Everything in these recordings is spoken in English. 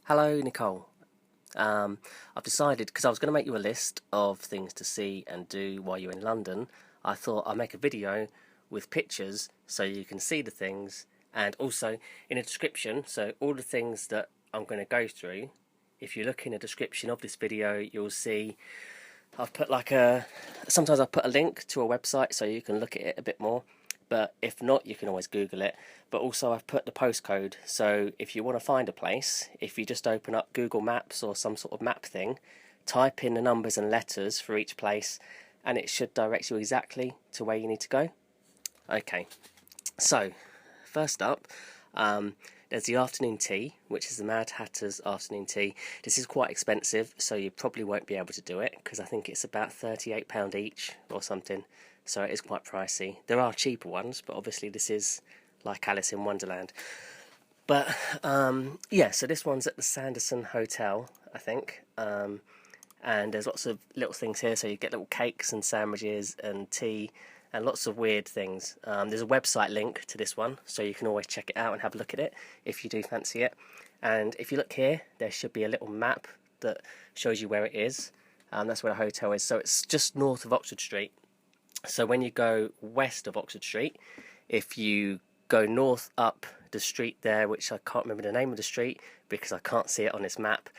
Hello, Nicole. I've decided, because I was going to make you a list of things to see and do while you're in London, I thought I'd make a video with pictures so you can see the things, and also in a description, so all the things that I'm going to go through. If you look in the description of this video, you'll see I've put sometimes I put a link to a website so you can look at it a bit more, but if not, you can always Google it. But also I've put the postcode, so if you want to find a place, if you just open up Google Maps or some sort of map thing, type in the numbers and letters for each place, and it should direct you exactly to where you need to go. Okay, so first up, there's the afternoon tea, which is the Mad Hatter's afternoon tea. This is quite expensive, so you probably won't be able to do it, because I think it's about £38 each or something, so it is quite pricey. There are cheaper ones, but obviously this is like Alice in Wonderland. But yeah, so this one's at the Sanderson Hotel, I think, and there's lots of little things here, so you get little cakes and sandwiches and tea and lots of weird things. There's a website link to this one, so you can always check it out and have a look at it if you do fancy it. And if you look here, there should be a little map that shows you where it is. That's where the hotel is, so it's just north of Oxford Street. So when you go west of Oxford Street, if you go north up the street there, which I can't remember the name of the street because I can't see it on this map,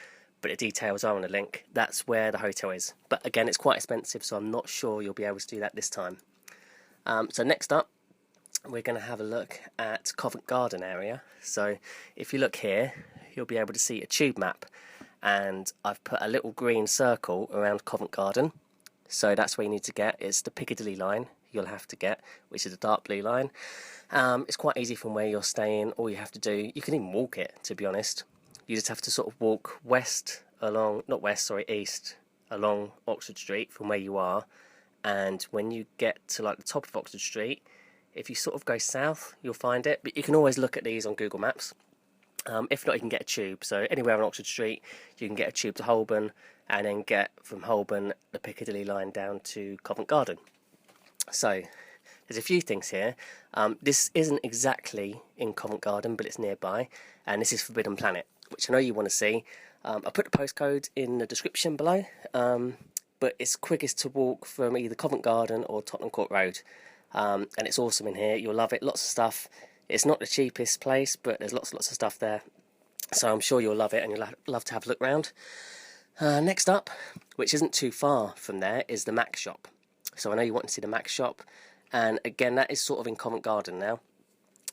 but the details are on the link, that's where the hotel is. But again, it's quite expensive, so I'm not sure you'll be able to do that this time. So next up, we're going to have a look at Covent Garden area. So if you look here, you'll be able to see a tube map, and I've put a little green circle around Covent Garden. So that's where you need to get. It's the Piccadilly line you'll have to get, which is the dark blue line. It's quite easy from where you're staying. All you have to do, you can even walk it, to be honest. You just have to sort of walk east along Oxford Street from where you are. And when you get to like the top of Oxford Street, if you sort of go south, you'll find it. But you can always look at these on Google Maps. If not, you can get a tube. So anywhere on Oxford Street, you can get a tube to Holborn, and then get from Holborn the Piccadilly line down to Covent Garden. So there's a few things here. This isn't exactly in Covent Garden, but it's nearby, and this is Forbidden Planet, which I know you want to see. I put the postcode in the description below, but it's quickest to walk from either Covent Garden or Tottenham Court Road, and it's awesome in here. You'll love it. Lots of stuff. It's not the cheapest place, but there's lots of stuff there, so I'm sure you'll love it and you'll love to have a look round. Next up, which isn't too far from there, is the Maxx shop. So I know you want to see the Maxx shop, and again, that is sort of in Covent Garden now.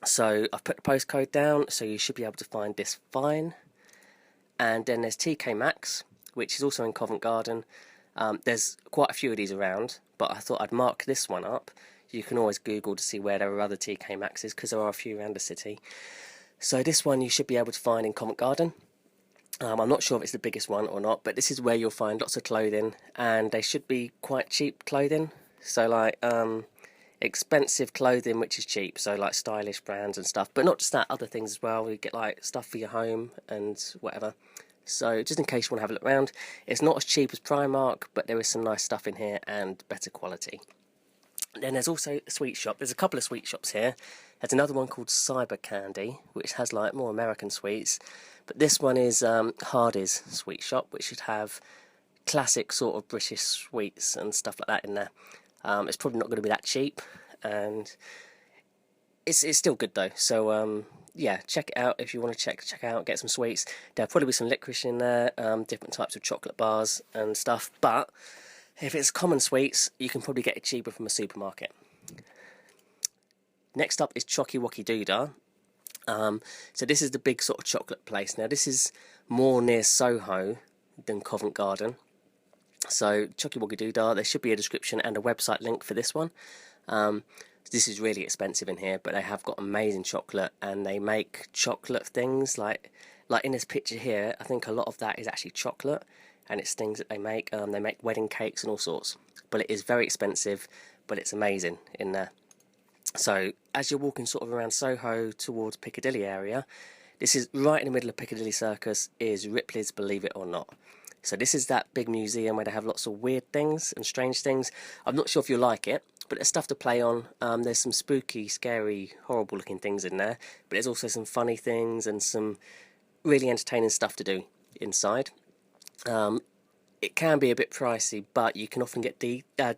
So I've put the postcode down, so you should be able to find this fine. And then there's TK Maxx, which is also in Covent Garden. There's quite a few of these around, but I thought I'd mark this one up. You can always Google to see where there are other TK Maxxes, because there are a few around the city. So this one you should be able to find in Covent Garden. I'm not sure if it's the biggest one or not, but this is where you'll find lots of clothing, and they should be quite cheap clothing. So like expensive clothing which is cheap, so like stylish brands and stuff, but not just that, other things as well. You get like stuff for your home and whatever. So just in case you want to have a look around, it's not as cheap as Primark, but there is some nice stuff in here and better quality. Then there's also a sweet shop. There's a couple of sweet shops here. There's another one called Cyber Candy, which has like more American sweets, but this one is Hardy's sweet shop, which should have classic sort of British sweets and stuff like that in there. It's probably not going to be that cheap, and it's still good though. So yeah, check it out if you want to check out, get some sweets. There'll probably be some licorice in there, different types of chocolate bars and stuff. But if it's common sweets, you can probably get it cheaper from a supermarket. Next up is Choccywoccydoodah. So this is the big sort of chocolate place. Now this is more near Soho than Covent Garden. So Choccywoccydoodah, there should be a description and a website link for this one. This is really expensive in here, but they have got amazing chocolate, and they make chocolate things like in this picture here. I think a lot of that is actually chocolate, and it's things that they make. They make wedding cakes and all sorts, but it is very expensive, but it's amazing in there. So as you're walking sort of around Soho towards Piccadilly area, this is right in the middle of Piccadilly Circus, is Ripleys Believe It or Not. So this is that big museum where they have lots of weird things and strange things. I'm not sure if you'll like it, but there's stuff to play on. There's some spooky, scary, horrible looking things in there, but there's also some funny things and some really entertaining stuff to do inside. It can be a bit pricey, but you can often get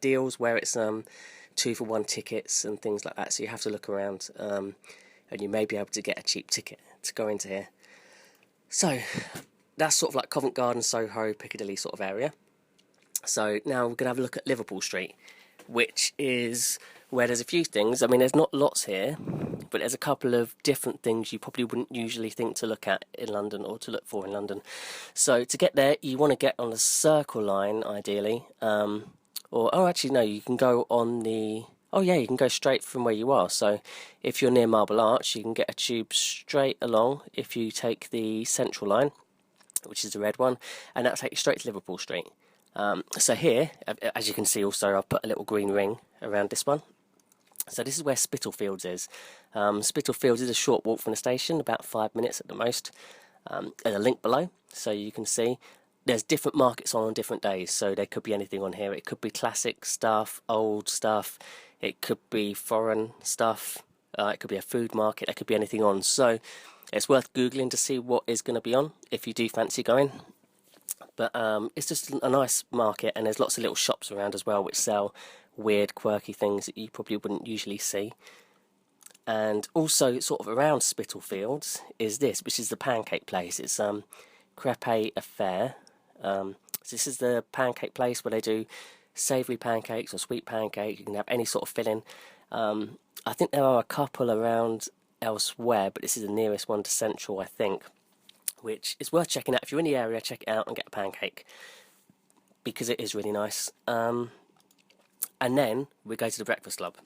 deals where it's 2-for-1 tickets and things like that, so you have to look around, and you may be able to get a cheap ticket to go into here. So that's sort of like Covent Garden, Soho, Piccadilly sort of area. So now we're going to have a look at Liverpool Street, which is where there's a few things. I mean, there's not lots here, but there's a couple of different things you probably wouldn't usually think to look at in London, or to look for in London. So to get there, you want to get on the Circle line, ideally. Oh, actually, no, you can go on the... Oh, yeah, you can go straight from where you are. So if you're near Marble Arch, you can get a tube straight along if you take the Central line, which is the red one, and that'll take you straight to Liverpool Street. So here, as you can see also, I've put a little green ring around this one. So this is where Spitalfields is. Spitalfields is a short walk from the station, about 5 minutes at the most. There's a link below, so you can see there's different markets on different days. So there could be anything on here. It could be classic stuff, old stuff. It could be foreign stuff. It could be a food market. There could be anything on. So it's worth Googling to see what is going to be on if you do fancy going. But it's just a nice market, and there's lots of little shops around as well which sell weird, quirky things that you probably wouldn't usually see. And also, sort of around Spitalfields is this, which is the pancake place. It's Crepe Affair. So this is the pancake place where they do savoury pancakes or sweet pancakes. You can have any sort of filling. I think there are a couple around elsewhere, but this is the nearest one to Central, I think, which is worth checking out. If you're in the area, check it out and get a pancake, because it is really nice. And then we go to the Breakfast Club.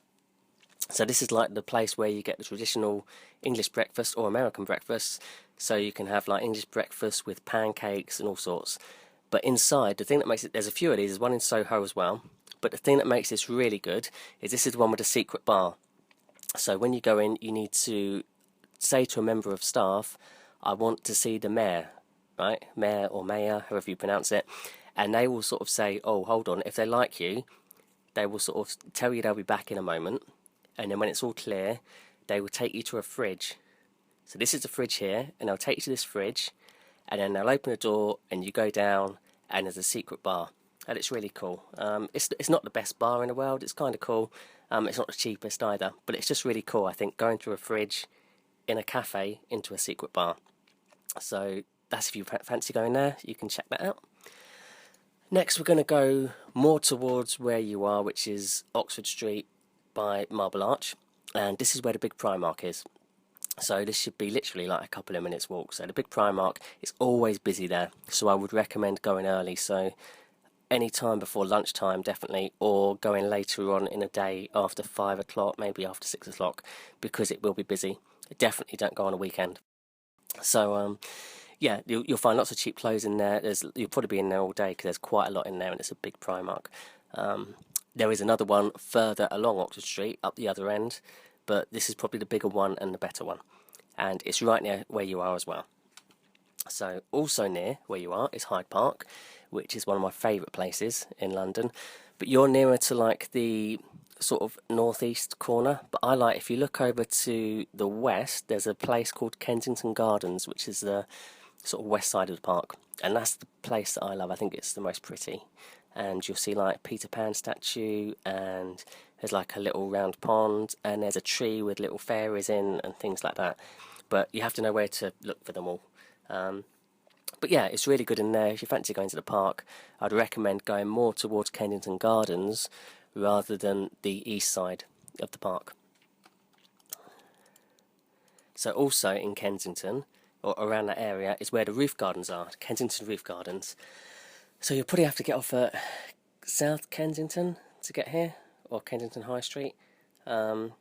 So this is like the place where you get the traditional English breakfast or American breakfast. So you can have like English breakfast with pancakes and all sorts. But inside, the thing that makes it, there's a few of these, there's one in Soho as well. But the thing that makes this really good is this is the one with a secret bar. So when you go in, you need to say to a member of staff, I want to see the mayor, right? Mayor or mayor, however you pronounce it. And they will sort of say, oh, hold on, if they like you, they will sort of tell you they'll be back in a moment. And then when it's all clear, they will take you to a fridge. So this is the fridge here, and they'll take you to this fridge, and then they'll open the door, and you go down, and there's a secret bar. And it's really cool. It's not the best bar in the world, it's kind of cool. It's not the cheapest either, but it's just really cool, I think, going through a fridge in a cafe into a secret bar. So that's if you fancy going there, you can check that out. Next, we're going to go more towards where you are, which is Oxford Street by Marble Arch, and this is where the big Primark is. So this should be literally like a couple of minutes walk. So the big Primark is always busy there, so I would recommend going early, so any time before lunchtime definitely, or going later on in a day after 5 o'clock, maybe after 6 o'clock, because it will be busy. Definitely don't go on a weekend. So yeah, you'll find lots of cheap clothes in there. You'll probably be in there all day because there's quite a lot in there, and it's a big Primark. There is another one further along Oxford Street, up the other end, but this is probably the bigger one and the better one. And it's right near where you are as well. So also near where you are is Hyde Park, which is one of my favourite places in London. But you're nearer to like the sort of northeast corner. But I like, if you look over to the west, there's a place called Kensington Gardens, which is the sort of west side of the park. And that's the place that I love. I think it's the most pretty. And you'll see like Peter Pan statue, and there's like a little round pond, and there's a tree with little fairies in and things like that. But you have to know where to look for them all. But yeah, it's really good in there. If you fancy going to the park, I'd recommend going more towards Kensington Gardens rather than the east side of the park. So also in Kensington, or around that area, is where the roof gardens are, Kensington Roof Gardens. So you'll probably have to get off at South Kensington to get here, or Kensington High Street. Do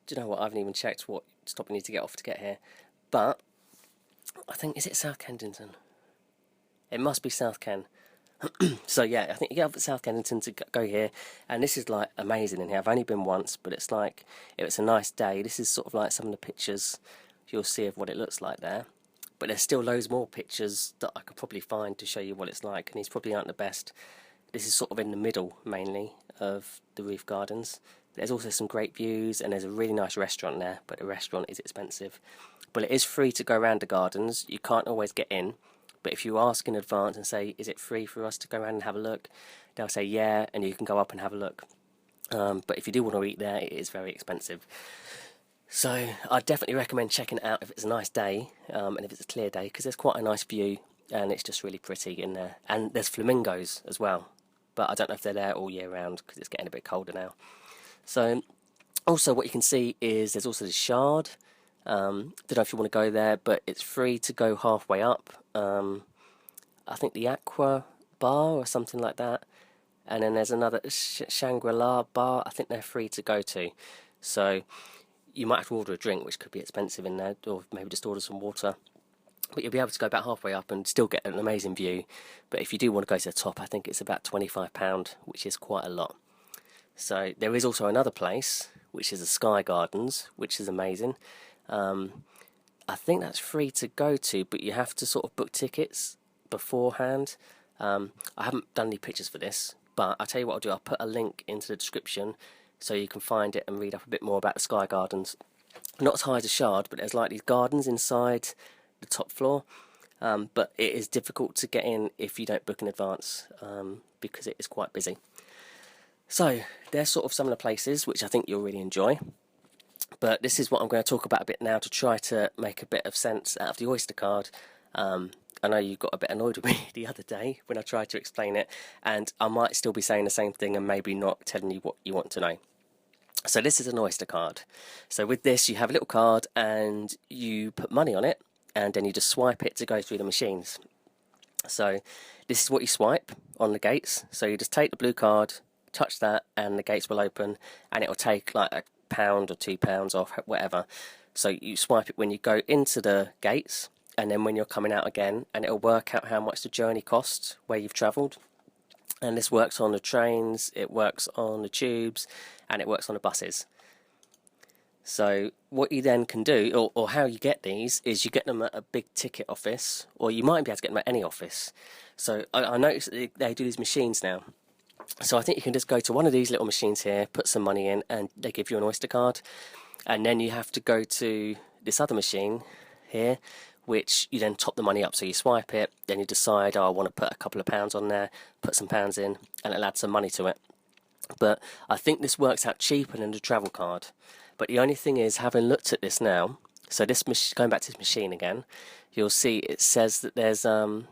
you know what, I haven't even checked what stop you need to get off to get here. But I think, is it South Kensington? It must be South Ken. So yeah, I think you get off at South Kensington to go here, and this is like amazing in here. I've only been once, but it's like, if it's a nice day, this is sort of like some of the pictures you'll see of what it looks like there. But there's still loads more pictures that I could probably find to show you what it's like, and these probably aren't the best. This is sort of in the middle, mainly, of the roof gardens. There's also some great views, and there's a really nice restaurant there, but the restaurant is expensive. But it is free to go around the gardens. You can't always get in, but if you ask in advance and say, is it free for us to go around and have a look, they'll say yeah, and you can go up and have a look. But if you do want to eat there, it is very expensive. So I'd definitely recommend checking it out if it's a nice day, and if it's a clear day, because there's quite a nice view, and it's just really pretty in there. And there's flamingos as well, but I don't know if they're there all year round because it's getting a bit colder now. So also what you can see is there's also the Shard. Don't know if you want to go there, but it's free to go halfway up. I think the Aqua Bar or something like that. And then there's another Shangri-La bar. I think they're free to go to. So you might have to order a drink, which could be expensive in there, or maybe just order some water. But you'll be able to go about halfway up and still get an amazing view. But if you do want to go to the top, I think it's about £25, which is quite a lot. So there is also another place, which is the Sky Gardens, which is amazing. I think that's free to go to, but you have to sort of book tickets beforehand. I haven't done any pictures for this, but I'll tell you what I'll do. I'll put a link into the description so you can find it and read up a bit more about the Sky Gardens. Not as high as the Shard, but there's like these gardens inside the top floor. But it is difficult to get in if you don't book in advance, because it is quite busy. So there's sort of some of the places which I think you'll really enjoy. But this is what I'm going to talk about a bit now to try to make a bit of sense out of the Oyster card. I know you got a bit annoyed with me the other day when I tried to explain it, and I might still be saying the same thing and maybe not telling you what you want to know. So this is an Oyster card. So with this, you have a little card and you put money on it, and then you just swipe it to go through the machines. So this is what you swipe on the gates. So you just take the blue card, touch that, and the gates will open, and it will take like £1 or £2 off, whatever. So you swipe it when you go into the gates, and then when you're coming out again, and it'll work out how much the journey costs where you've travelled. And this works on the trains, it works on the tubes, and it works on the buses. So what you then can do, or how you get these, is you get them at a big ticket office, or you might be able to get them at any office. So I noticed that they do these machines now. So I think you can just go to one of these little machines here, put some money in, and they give you an Oyster card. And then you have to go to this other machine here, which you then top the money up. So you swipe it, then you decide, oh, I want to put a couple of pounds on there, put some pounds in, and it'll add some money to it. But I think this works out cheaper than the travel card. But the only thing is, having looked at this now, so this going back to this machine again, you'll see it says that there's a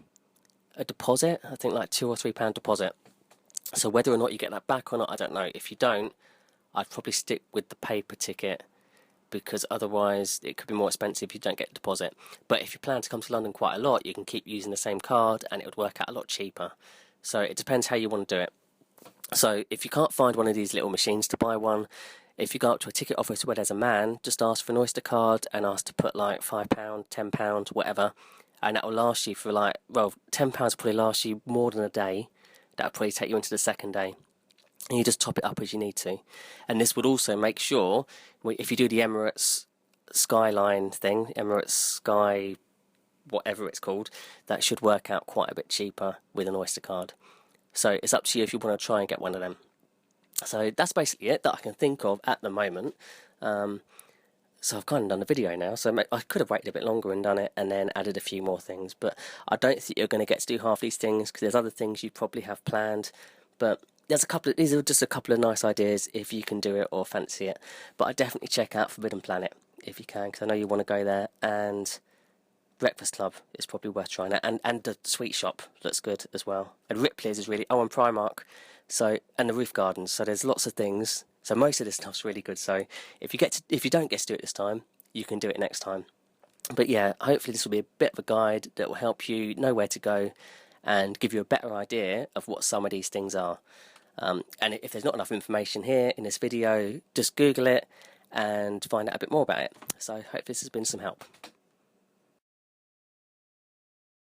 deposit, I think like £2 or £3 deposit. So whether or not you get that back or not, I don't know. If you don't, I'd probably stick with the paper ticket, because otherwise it could be more expensive if you don't get a deposit. But if you plan to come to London quite a lot, you can keep using the same card and it would work out a lot cheaper. So it depends how you want to do it. So if you can't find one of these little machines to buy one, if you go up to a ticket office where there's a man, just ask for an Oyster card and ask to put like £5, £10, whatever, and that will last you for like, well, £10 will probably last you more than a day. That will probably take you into the second day. And you just top it up as you need to. And this would also make sure, if you do the Emirates Skyline thing, Emirates Sky, whatever it's called, that should work out quite a bit cheaper with an Oyster card. So it's up to you if you want to try and get one of them. So that's basically it that I can think of at the moment. So I've kind of done the video now, so I could have waited a bit longer and done it and then added a few more things. But I don't think you're going to get to do half these things, because there's other things you probably have planned. But there's these are just a couple of nice ideas if you can do it or fancy it. But I definitely check out Forbidden Planet if you can, because I know you want to go there. And Breakfast Club is probably worth trying out. And the Sweet Shop looks good as well. And Ripleys is really... Oh, and Primark. So, and the Roof Gardens. So there's lots of things. So most of this stuff's really good. So if you don't get to do it this time, you can do it next time. But yeah, hopefully this will be a bit of a guide that will help you know where to go and give you a better idea of what some of these things are. And if there's not enough information here in this video, just Google it and find out a bit more about it. So I hope this has been some help.